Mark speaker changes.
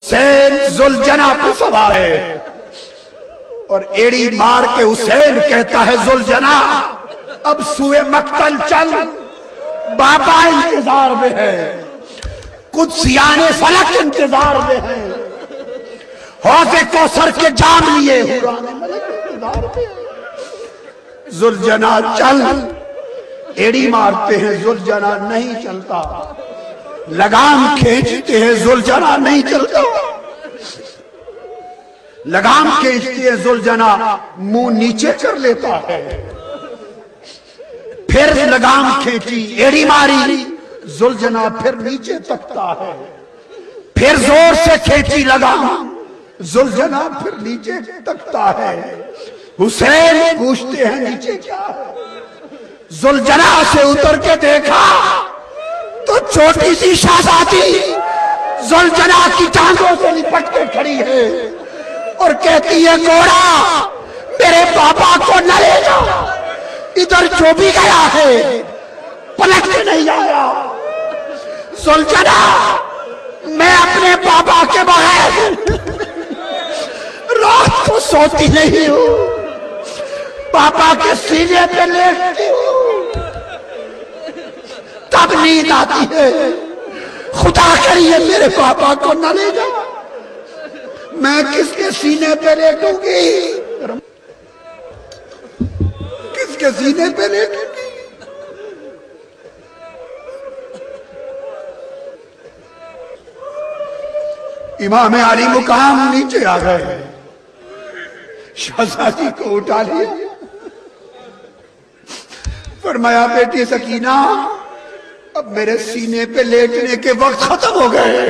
Speaker 1: حسین ذوالجناح پہ سوار ہے اور ایڑی مار کے حسین کہتا ہے ذوالجناح اب سوئے مقتل چل، بابا انتظار میں ہے، قدسیان فلک انتظار میں ہے، حوض کوثر کے جام لیے حوران ملک انتظار میں ہے۔ ذوالجناح چل، ایڑی مارتے ہیں ذوالجناح نہیں چلتا، لگام کھینچتے ہیں ذوالجناح نہیں چلتا، لگام کھینچتے ہیں ذوالجناح منہ نیچے کر لیتا ہے، پھر لگام کھینچی ایڑی ماری ذوالجناح پھر نیچے تکتا ہے، پھر زور سے کھینچی لگام ذوالجناح پھر نیچے تکتا ہے۔ حسین پوچھتے ہیں نیچے کیا ہے؟ ذوالجناح سے اتر کے دیکھا تو چھوٹی سی شہزادی ذوالجناح کی ٹانگوں سے لپٹ کے کھڑی ہے اور کہتی ہے گھوڑا میرے بابا کو نہ لے جا، ادھر جو بھی گیا ہے پلٹ کے نہیں آیا۔ ذوالجناح میں اپنے بابا کے بغیر رات کو سوتی نہیں ہوں، بابا کے سینے پہ لیٹتی ہوں، تب نیند آتی ہے، خدا کریے میرے بابا کو نہ لے جا، میں کس کے سینے پہ لیٹوں گی، کس کے سینے پہ لیٹوں گی؟ امام علی مقام نیچے آ گئے، شہزادی کو اٹھا لیا، فرمایا بیٹی سکینہ اب میرے سینے پہ لیٹنے کے وقت ختم ہو گئے،